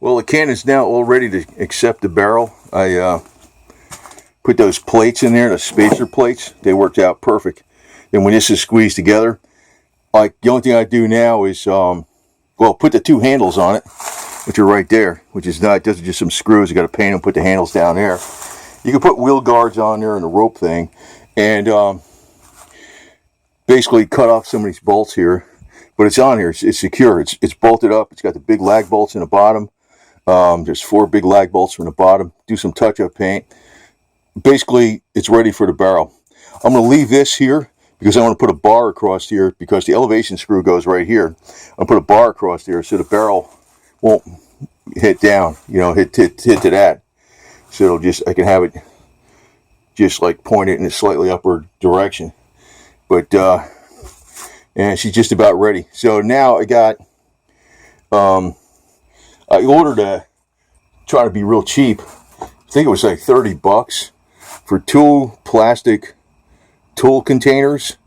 Well, the can is now all ready to accept the barrel. I put those plates in there, the spacer plates. They worked out perfect. And when this is squeezed together, like the only thing I do now is, put the two handles on it, which are right there, which is not, those are just some screws. You got to paint them, put the handles down there. You can put wheel guards on there and a rope thing, and basically cut off some of these bolts here. But it's on here. It's secure. It's bolted up. It's got the big lag bolts in the bottom. There's 4 big lag bolts from the bottom. Do some touch-up paint. Basically, it's ready for the barrel. I'm going to leave this here because I want to put a bar across here because the elevation screw goes right here. I'll put a bar across there so the barrel won't hit down, hit to that. So it'll just, I can have it just like pointed in a slightly upward direction. But, and she's just about ready. So now I got, I ordered try to be real cheap. I think it was like $30 for 2 plastic tool containers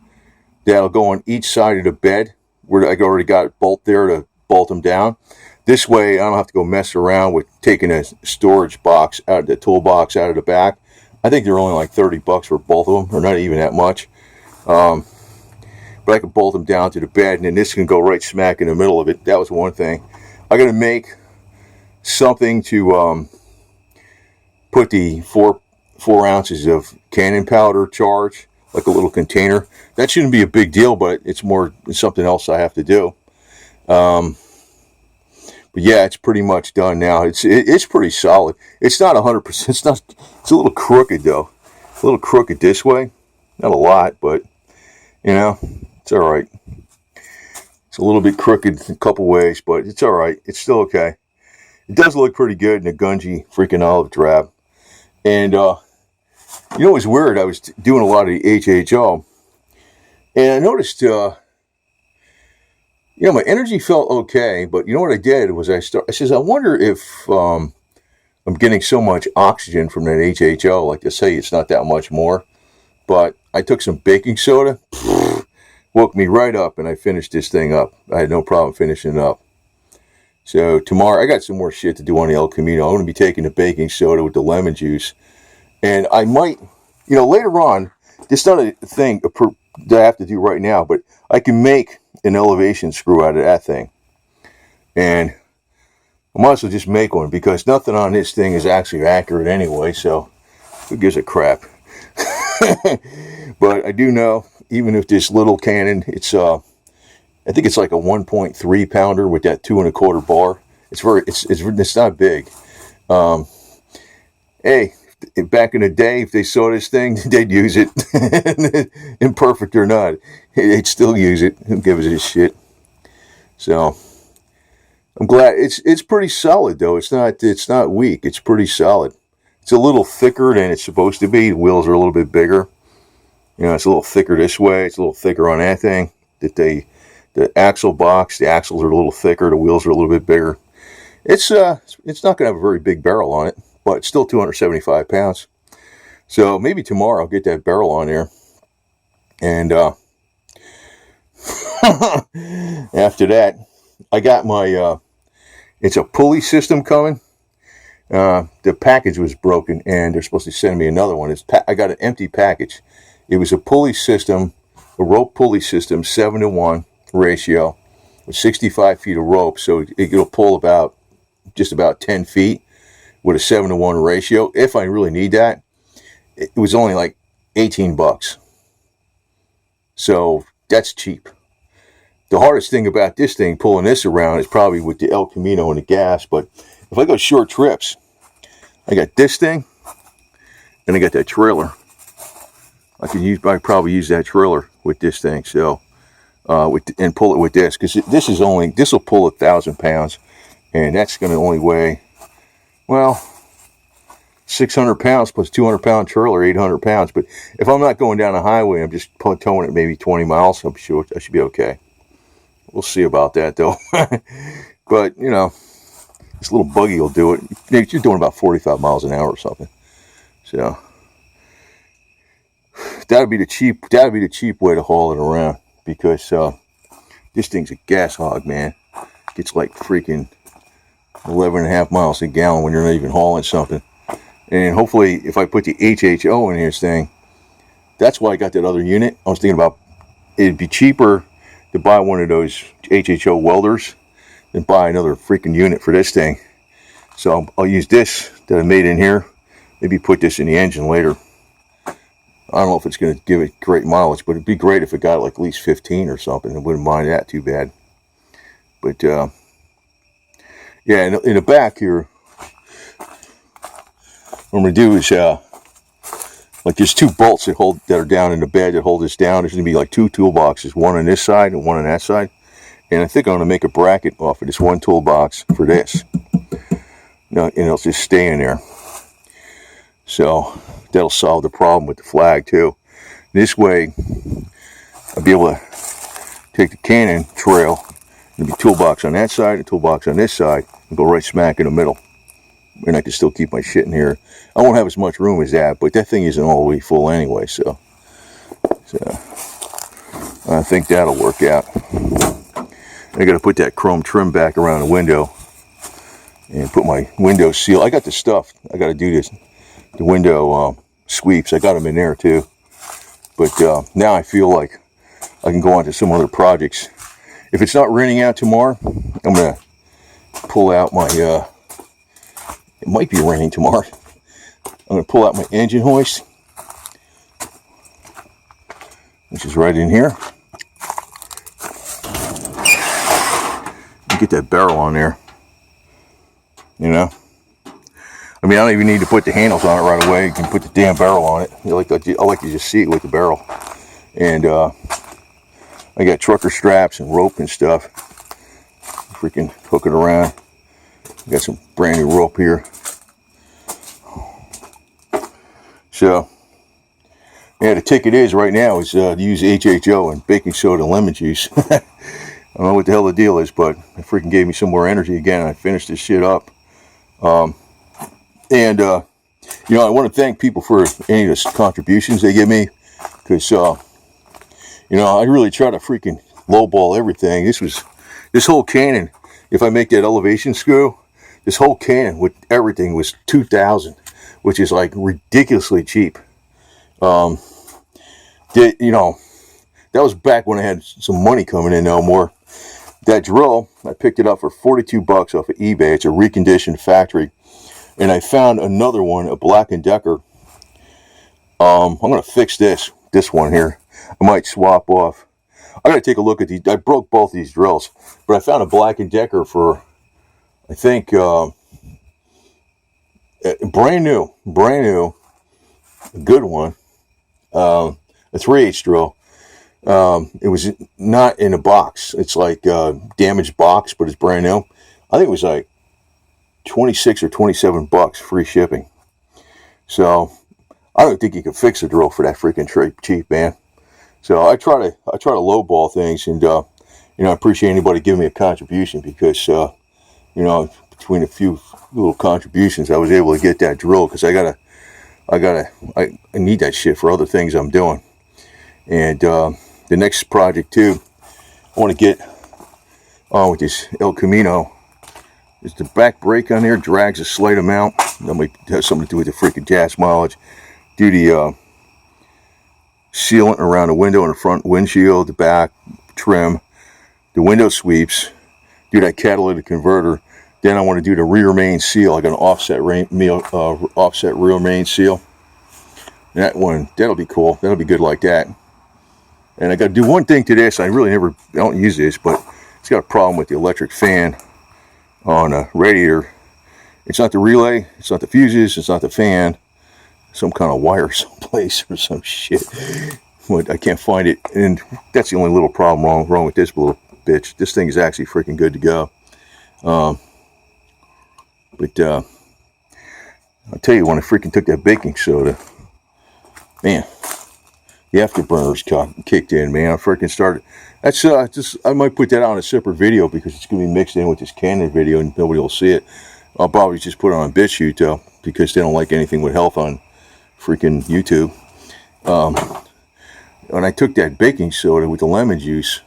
that'll go on each side of the bed where I already got a bolt there to bolt them down. This way I don't have to go mess around with taking a storage box out, the toolbox out of the back. I think they're only like $30 for both of them, or not even that much. But I can bolt them down to the bed, and then this can go right smack in the middle of it. That was one thing. I got to make something to put the 4 ounces of cannon powder charge, like a little container. That shouldn't be a big deal, but it's something else I have to do. But yeah, it's pretty much done now. It's pretty solid. It's not 100%. It's a little crooked though. A little crooked this way. Not a lot, but it's all right. It's a little bit crooked in a couple ways, but it's all right. It's still okay. It does look pretty good in a gungy freaking olive drab. And it was weird. I was doing a lot of the HHO, and I noticed, my energy felt okay. But what I did was I says, I wonder if I'm getting so much oxygen from that HHO. Like they say, it's not that much more. But I took some baking soda, woke me right up, and I finished this thing up. I had no problem finishing it up. So tomorrow, I got some more shit to do on the El Camino. I'm going to be taking the baking soda with the lemon juice. And I might, later on, it's not a thing that I have to do right now, but I can make an elevation screw out of that thing. And I might as well just make one because nothing on this thing is actually accurate anyway, so who gives a crap? But I do know, even if this little cannon, it's I think it's like a 1.3 pounder with that 2 1/4 bar. It's not big. Hey, back in the day, if they saw this thing, they'd use it, imperfect or not. They'd still use it. Who gives a shit? So I'm glad it's pretty solid though. It's not weak. It's pretty solid. It's a little thicker than it's supposed to be. The wheels are a little bit bigger. It's a little thicker this way. It's a little thicker on that thing. The axle box, the axles are a little thicker. The wheels are a little bit bigger. It's not going to have a very big barrel on it, but it's still 275 pounds. So maybe tomorrow I'll get that barrel on there. And after that, I got my, it's a pulley system coming. The package was broken, and they're supposed to send me another one. I got an empty package. It was a pulley system, a rope pulley system, 7-to-1 ratio, with 65 feet of rope. So it'll pull just about 10 feet with a 7-to-1 ratio. If I really need that, it was only like $18. So that's cheap. The hardest thing about this thing, pulling this around, is probably with the El Camino and the gas. But if I go short trips, I got this thing, and I got that trailer. I probably use that trailer with this thing. So, and pull it with this, because this will pull 1,000 pounds, and that's going to only weigh, 600 pounds plus 200-pound trailer, 800 pounds. But if I'm not going down the highway, I'm just towing it maybe 20 miles. I'm sure I should be okay. We'll see about that though. But this little buggy will do it. You're doing about 45 miles an hour or something. So that'd be the cheap way to haul it around, because this thing's a gas hog, man. It gets like freaking 11.5 miles a gallon when you're not even hauling something. And hopefully, if I put the HHO in this thing, that's why I got that other unit. I was thinking about it'd be cheaper to buy one of those HHO welders than buy another freaking unit for this thing. So I'll use this that I made in here. Maybe put this in the engine later. I don't know if it's going to give it great mileage, but it'd be great if it got like at least 15 or something. I wouldn't mind that too bad. But yeah, in the back here, what I'm going to do is like there's 2 bolts that are down in the bed that hold this down. There's going to be like 2 toolboxes, one on this side and one on that side. And I think I'm going to make a bracket off of this one toolbox for this. And it'll just stay in there. So that'll solve the problem with the flag too. This way, I'll be able to take the Canon trail. There'll be toolbox on that side, a toolbox on this side, and go right smack in the middle. And I can still keep my shit in here. I won't have as much room as that, but that thing isn't all the way full anyway, so I think that'll work out. I got to put that chrome trim back around the window and put my window seal. I got the stuff. I got to do this. The window sweeps. I got them in there too. But now I feel like I can go on to some other projects. If it's not raining out tomorrow, I'm going to pull out my, it might be raining tomorrow. I'm going to pull out my engine hoist, which is right in here. Get that barrel on there, you know. I mean, I don't even need to put the handles on it right away. You can put the damn barrel on it. I like to just see it with the barrel. And I got trucker straps and rope and stuff. Freaking hook it around. Got some brand new rope here. So, yeah, the ticket is right now is to use HHO and baking soda and lemon juice. I don't know what the hell the deal is, but it freaking gave me some more energy again, and I finished this shit up. You know, I want to thank people for any of the contributions they give me, because, you know, I really try to freaking lowball everything. This whole Canon, if I make that elevation screw, this whole Canon with everything was $2,000, which is like ridiculously cheap. You know, that was back when I had some money coming in no more. That drill, I picked it up for 42 bucks off of eBay. It's a reconditioned factory. And I found another one, a Black & Decker. I'm going to fix this one here. I might swap off. I got to take a look at these. I broke both these drills. But I found a Black & Decker for, I think, brand new, a good one. A 3/8 drill. It was not in a box. It's like a damaged box, but it's brand new. I think it was like 26 or 27 bucks, free shipping. So I don't think you can fix a drill for that freaking cheap, man. So I try to lowball things, and you know, I appreciate anybody giving me a contribution, because you know, between a few little contributions, I was able to get that drill, because I need that shit for other things I'm doing. And the next project too, I want to get on with this El Camino. Is the back brake on there drags a slight amount. That might have something to do with the freaking gas mileage. Do the sealant around the window and the front windshield, the back trim, the window sweeps. Do that catalytic converter. Then I want to do the rear main seal, like an offset rear main seal. That one, that'll be cool. That'll be good like that. And I got to do one thing to this. I don't use this, but it's got a problem with the electric fan on a radiator. It's not the relay, it's not the fuses, it's not the fan. Some kind of wire someplace or some shit. But I can't find it, and that's the only little problem wrong with this little bitch. This thing is actually freaking good to go. But I'll tell you, when I freaking took that baking soda, man, the afterburners kicked in, man. I freaking started. That's I might put that on a separate video, because it's gonna be mixed in with this Canon video and nobody will see it. I'll probably just put it on BitChute though, because they don't like anything with health on freaking YouTube. When I took that baking soda with the lemon juice,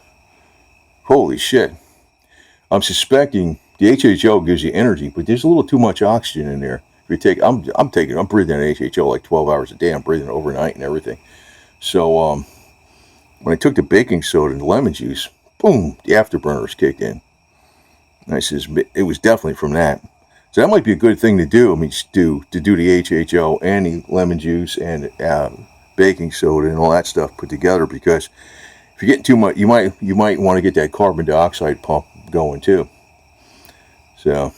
holy shit! I'm suspecting The HHO gives you energy, but there's a little too much oxygen in there. If you take, I'm breathing an HHO like 12 hours a day. I'm breathing it overnight and everything. So when I took the baking soda and the lemon juice, boom, the afterburners kicked in. And I says, it was definitely from that. So that might be a good thing to do. I mean, to do the HHO and the lemon juice and baking soda and all that stuff put together, because if you're getting too much, you might want to get that carbon dioxide pump going too. So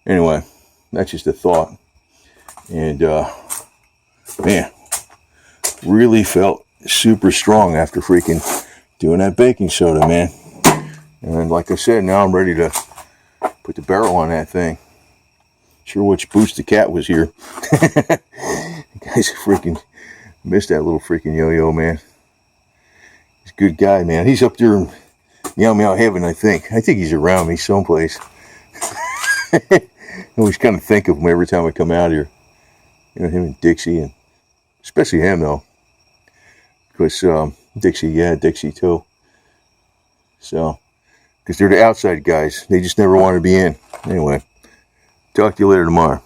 anyway, that's just a thought. And man, really felt super strong after freaking doing that baking soda, man. And like I said, now I'm ready to put the barrel on that thing. Sure which Boots the cat was here. Guys freaking missed that little freaking yo-yo, man. He's a good guy, man. He's up there in meow meow heaven, I think. I think he's around me someplace. I always kind of think of him every time I come out here. You know, him and Dixie, and especially him though. Because Dixie too. So, because they're the outside guys. They just never want to be in. Anyway, talk to you later tomorrow.